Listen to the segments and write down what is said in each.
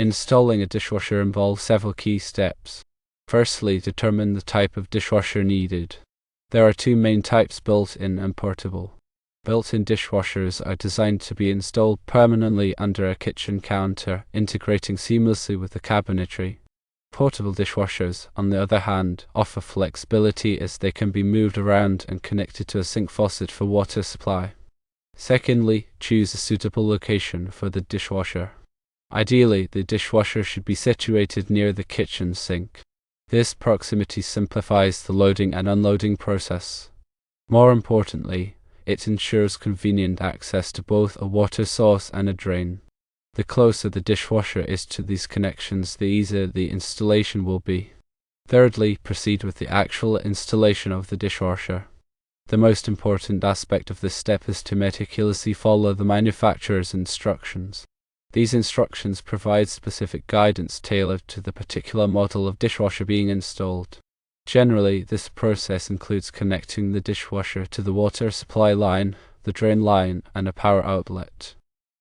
Installing a dishwasher involves several key steps. Firstly, determine the type of dishwasher needed. There are two main types: built-in and portable. Built-in dishwashers are designed to be installed permanently under a kitchen counter, integrating seamlessly with the cabinetry. Portable dishwashers, on the other hand, offer flexibility as they can be moved around and connected to a sink faucet for water supply. Secondly, choose a suitable location for the dishwasher. Ideally, the dishwasher should be situated near the kitchen sink. This proximity simplifies the loading and unloading process. More importantly, it ensures convenient access to both a water source and a drain. The closer the dishwasher is to these connections, the easier the installation will be. Thirdly, proceed with the actual installation of the dishwasher. The most important aspect of this step is to meticulously follow the manufacturer's instructions. These instructions provide specific guidance tailored to the particular model of dishwasher being installed. Generally, this process includes connecting the dishwasher to the water supply line, the drain line, and a power outlet.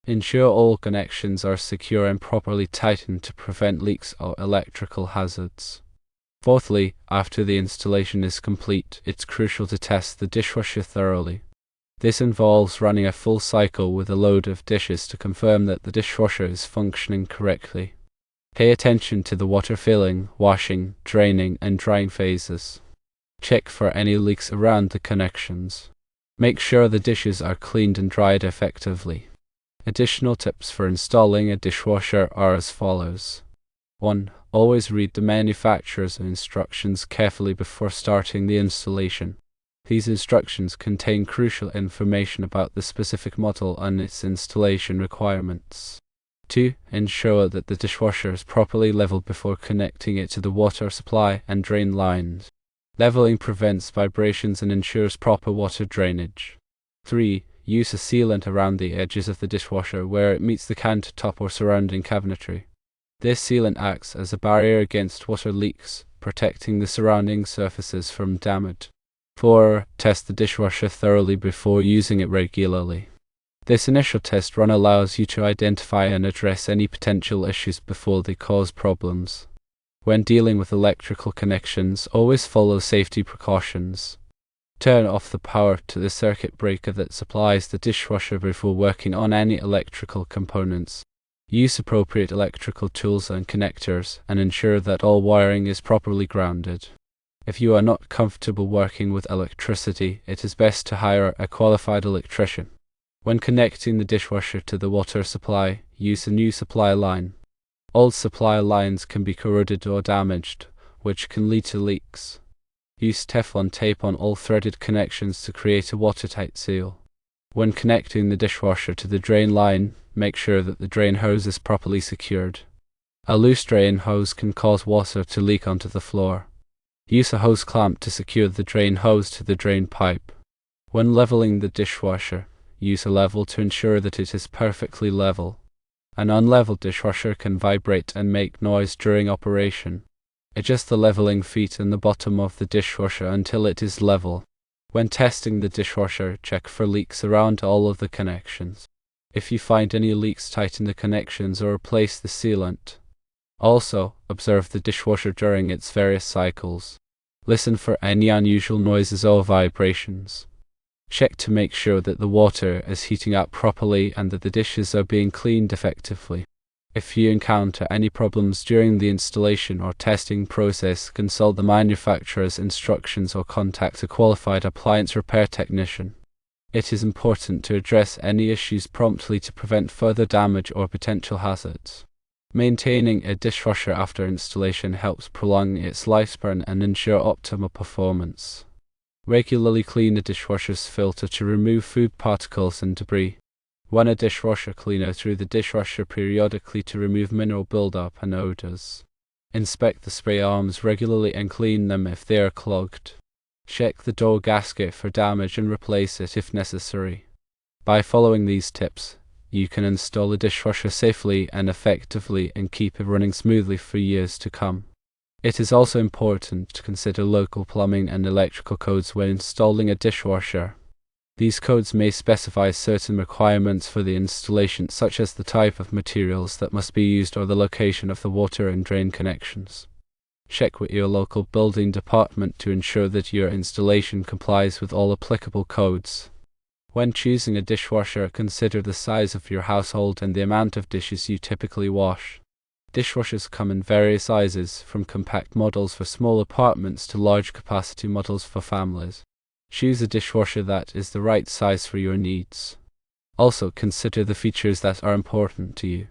Ensure all connections are secure and properly tightened to prevent leaks or electrical hazards. Fourthly, after the installation is complete, it's crucial to test the dishwasher thoroughly. This involves running a full cycle with a load of dishes to confirm that the dishwasher is functioning correctly. Pay attention to the water filling, washing, draining, and drying phases. Check for any leaks around the connections. Make sure the dishes are cleaned and dried effectively. Additional tips for installing a dishwasher are as follows. 1. Always read the manufacturer's instructions carefully before starting the installation. These instructions contain crucial information about the specific model and its installation requirements. 2. Ensure that the dishwasher is properly leveled before connecting it to the water supply and drain lines. Leveling prevents vibrations and ensures proper water drainage. 3. Use a sealant around the edges of the dishwasher where it meets the countertop or surrounding cabinetry. This sealant acts as a barrier against water leaks, protecting the surrounding surfaces from damage. 4. Test the dishwasher thoroughly before using it regularly. This initial test run allows you to identify and address any potential issues before they cause problems. When dealing with electrical connections, always follow safety precautions. Turn off the power to the circuit breaker that supplies the dishwasher before working on any electrical components. Use appropriate electrical tools and connectors, and ensure that all wiring is properly grounded. If you are not comfortable working with electricity, it is best to hire a qualified electrician. When connecting the dishwasher to the water supply, use a new supply line. Old supply lines can be corroded or damaged, which can lead to leaks. Use Teflon tape on all threaded connections to create a watertight seal. When connecting the dishwasher to the drain line, make sure that the drain hose is properly secured. A loose drain hose can cause water to leak onto the floor. Use a hose clamp to secure the drain hose to the drain pipe. When leveling the dishwasher, use a level to ensure that it is perfectly level. An unleveled dishwasher can vibrate and make noise during operation. Adjust the leveling feet in the bottom of the dishwasher until it is level. When testing the dishwasher, check for leaks around all of the connections. If you find any leaks, tighten the connections or replace the sealant. Also, observe the dishwasher during its various cycles. Listen for any unusual noises or vibrations. Check to make sure that the water is heating up properly and that the dishes are being cleaned effectively. If you encounter any problems during the installation or testing process, consult the manufacturer's instructions or contact a qualified appliance repair technician. It is important to address any issues promptly to prevent further damage or potential hazards. Maintaining a dishwasher after installation helps prolong its lifespan and ensure optimal performance. Regularly clean the dishwasher's filter to remove food particles and debris. Run a dishwasher cleaner through the dishwasher periodically to remove mineral buildup and odors. Inspect the spray arms regularly and clean them if they are clogged. Check the door gasket for damage and replace it if necessary. By following these tips, you can install a dishwasher safely and effectively and keep it running smoothly for years to come. It is also important to consider local plumbing and electrical codes when installing a dishwasher. These codes may specify certain requirements for the installation, such as the type of materials that must be used or the location of the water and drain connections. Check with your local building department to ensure that your installation complies with all applicable codes. When choosing a dishwasher, consider the size of your household and the amount of dishes you typically wash. Dishwashers come in various sizes, from compact models for small apartments to large capacity models for families. Choose a dishwasher that is the right size for your needs. Also, consider the features that are important to you.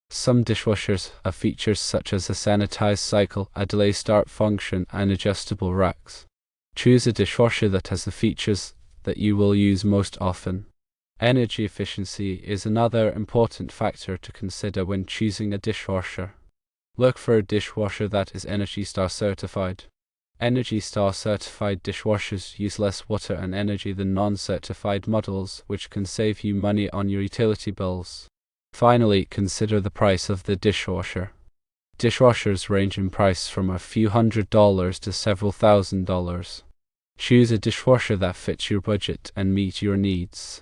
Some dishwashers have features such as a sanitized cycle, a delay start function, and adjustable racks. Choose a dishwasher that has the features that you will use most often. Energy efficiency is another important factor to consider when choosing a dishwasher. Look for a dishwasher that is Energy Star certified. Energy Star certified dishwashers use less water and energy than non-certified models, which can save you money on your utility bills. Finally, consider the price of the dishwasher. Dishwashers range in price from a few $100s to several $1,000s. Choose a dishwasher that fits your budget and meets your needs.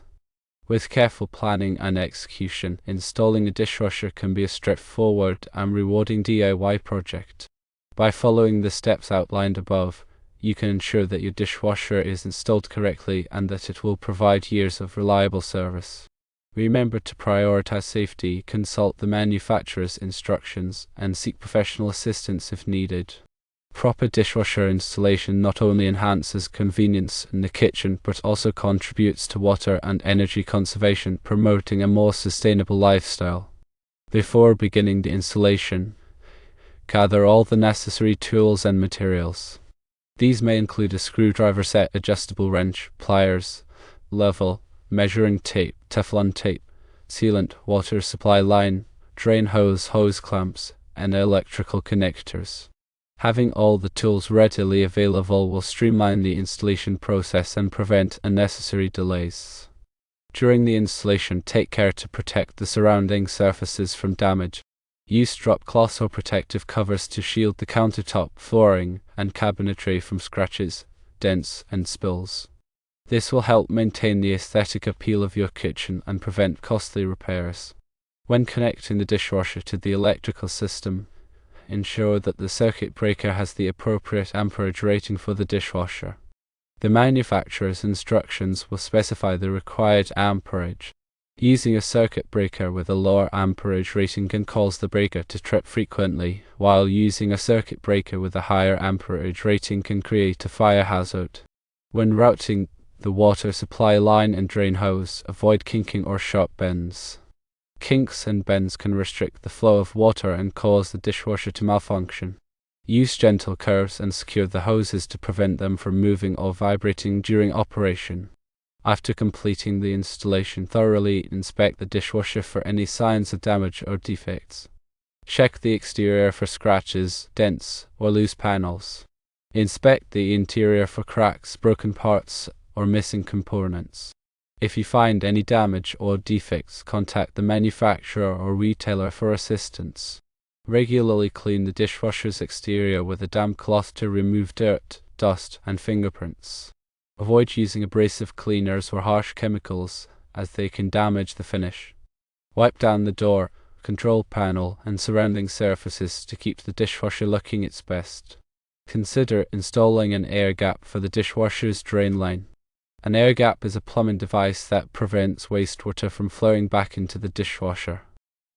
With careful planning and execution, installing a dishwasher can be a straightforward and rewarding DIY project. By following the steps outlined above, you can ensure that your dishwasher is installed correctly and that it will provide years of reliable service. Remember to prioritize safety, consult the manufacturer's instructions, and seek professional assistance if needed. Proper dishwasher installation not only enhances convenience in the kitchen but also contributes to water and energy conservation, promoting a more sustainable lifestyle. Before beginning the installation, gather all the necessary tools and materials. These may include a screwdriver set, adjustable wrench, pliers, level, measuring tape, Teflon tape, sealant, water supply line, drain hose, hose clamps, and electrical connectors. Having all the tools readily available will streamline the installation process and prevent unnecessary delays. During the installation, take care to protect the surrounding surfaces from damage. Use drop cloths or protective covers to shield the countertop, flooring, and cabinetry from scratches, dents, and spills. This will help maintain the aesthetic appeal of your kitchen and prevent costly repairs. When connecting the dishwasher to the electrical system, ensure that the circuit breaker has the appropriate amperage rating for the dishwasher. The manufacturer's instructions will specify the required amperage. Using a circuit breaker with a lower amperage rating can cause the breaker to trip frequently, while using a circuit breaker with a higher amperage rating can create a fire hazard. When routing the water supply line and drain hose, avoid kinking or sharp bends. Kinks and bends can restrict the flow of water and cause the dishwasher to malfunction. Use gentle curves and secure the hoses to prevent them from moving or vibrating during operation. After completing the installation, thoroughly inspect the dishwasher for any signs of damage or defects. Check the exterior for scratches, dents, or loose panels. Inspect the interior for cracks, broken parts, or missing components. If you find any damage or defects, contact the manufacturer or retailer for assistance. Regularly clean the dishwasher's exterior with a damp cloth to remove dirt, dust, and fingerprints. Avoid using abrasive cleaners or harsh chemicals, as they can damage the finish. Wipe down the door, control panel, and surrounding surfaces to keep the dishwasher looking its best. Consider installing an air gap for the dishwasher's drain line. An air gap is a plumbing device that prevents wastewater from flowing back into the dishwasher.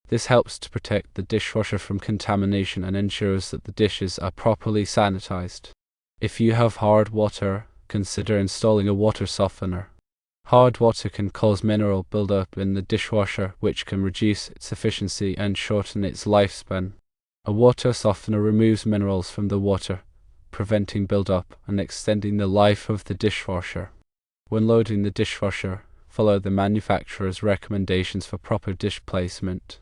This helps to protect the dishwasher from contamination and ensures that the dishes are properly sanitized. If you have hard water, consider installing a water softener. Hard water can cause mineral buildup in the dishwasher, which can reduce its efficiency and shorten its lifespan. A water softener removes minerals from the water, preventing buildup and extending the life of the dishwasher. When loading the dishwasher, follow the manufacturer's recommendations for proper dish placement.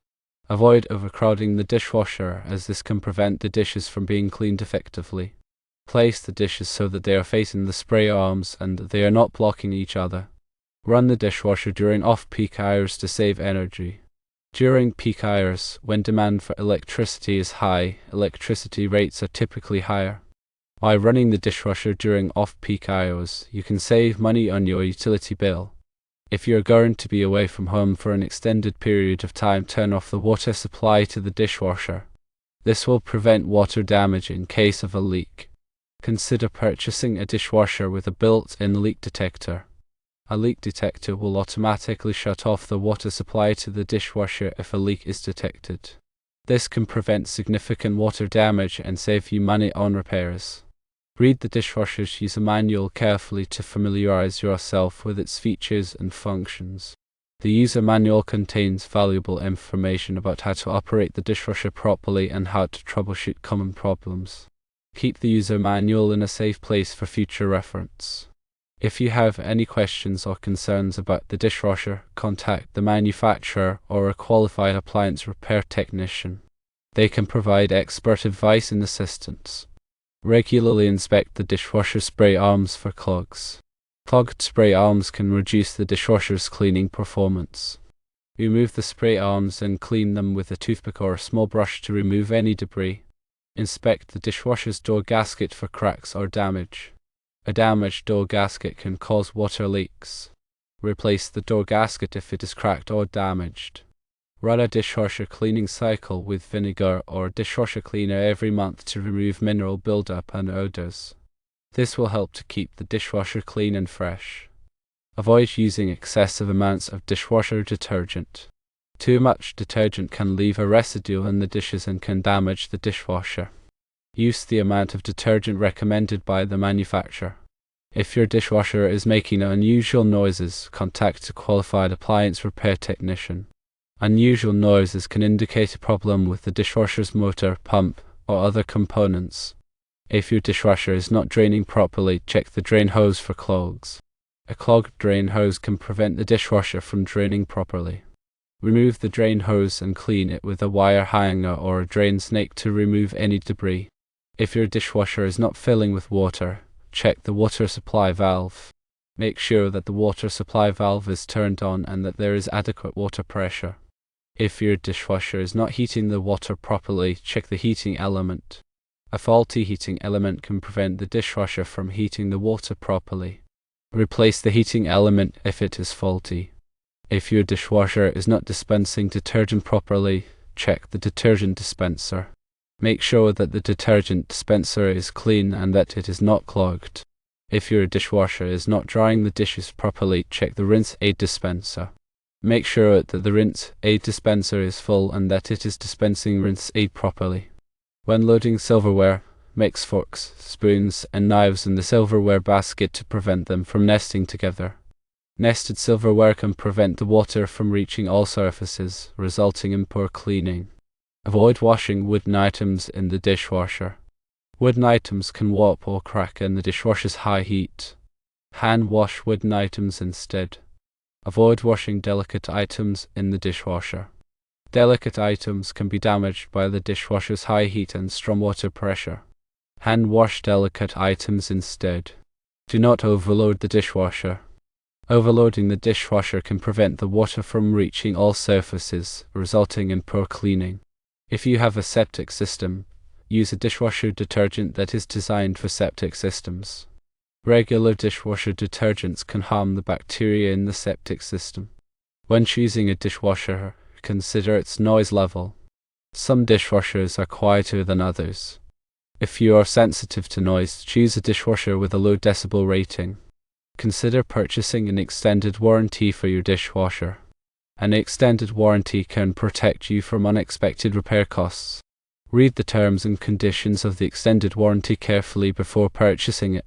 Avoid overcrowding the dishwasher, as this can prevent the dishes from being cleaned effectively. Place the dishes so that they are facing the spray arms and they are not blocking each other. Run the dishwasher during off-peak hours to save energy. During peak hours, when demand for electricity is high, electricity rates are typically higher. By running the dishwasher during off-peak hours, you can save money on your utility bill. If you're going to be away from home for an extended period of time, turn off the water supply to the dishwasher. This will prevent water damage in case of a leak. Consider purchasing a dishwasher with a built-in leak detector. A leak detector will automatically shut off the water supply to the dishwasher if a leak is detected. This can prevent significant water damage and save you money on repairs. Read the dishwasher's user manual carefully to familiarize yourself with its features and functions. The user manual contains valuable information about how to operate the dishwasher properly and how to troubleshoot common problems. Keep the user manual in a safe place for future reference. If you have any questions or concerns about the dishwasher, contact the manufacturer or a qualified appliance repair technician. They can provide expert advice and assistance. Regularly inspect the dishwasher spray arms for clogs. Clogged spray arms can reduce the dishwasher's cleaning performance. Remove the spray arms and clean them with a toothpick or a small brush to remove any debris. Inspect the dishwasher's door gasket for cracks or damage. A damaged door gasket can cause water leaks. Replace the door gasket if it is cracked or damaged. Run a dishwasher cleaning cycle with vinegar or dishwasher cleaner every month to remove mineral buildup and odors. This will help to keep the dishwasher clean and fresh. Avoid using excessive amounts of dishwasher detergent. Too much detergent can leave a residue in the dishes and can damage the dishwasher. Use the amount of detergent recommended by the manufacturer. If your dishwasher is making unusual noises, contact a qualified appliance repair technician. Unusual noises can indicate a problem with the dishwasher's motor, pump, or other components. If your dishwasher is not draining properly, check the drain hose for clogs. A clogged drain hose can prevent the dishwasher from draining properly. Remove the drain hose and clean it with a wire hanger or a drain snake to remove any debris. If your dishwasher is not filling with water, check the water supply valve. Make sure that the water supply valve is turned on and that there is adequate water pressure. If your dishwasher is not heating the water properly, check the heating element. A faulty heating element can prevent the dishwasher from heating the water properly. Replace the heating element if it is faulty. If your dishwasher is not dispensing detergent properly, check the detergent dispenser. Make sure that the detergent dispenser is clean and that it is not clogged. If your dishwasher is not drying the dishes properly, check the rinse aid dispenser. Make sure that the rinse aid dispenser is full and that it is dispensing rinse aid properly. When loading silverware, mix forks, spoons, and knives in the silverware basket to prevent them from nesting together. Nested silverware can prevent the water from reaching all surfaces, resulting in poor cleaning. Avoid washing wooden items in the dishwasher. Wooden items can warp or crack in the dishwasher's high heat. Hand wash wooden items instead. Avoid washing delicate items in the dishwasher. Delicate items can be damaged by the dishwasher's high heat and strong water pressure. Hand wash delicate items instead. Do not overload the dishwasher. Overloading the dishwasher can prevent the water from reaching all surfaces, resulting in poor cleaning. If you have a septic system, use a dishwasher detergent that is designed for septic systems. Regular dishwasher detergents can harm the bacteria in the septic system. When choosing a dishwasher, consider its noise level. Some dishwashers are quieter than others. If you are sensitive to noise, choose a dishwasher with a low decibel rating. Consider purchasing an extended warranty for your dishwasher. An extended warranty can protect you from unexpected repair costs. Read the terms and conditions of the extended warranty carefully before purchasing it.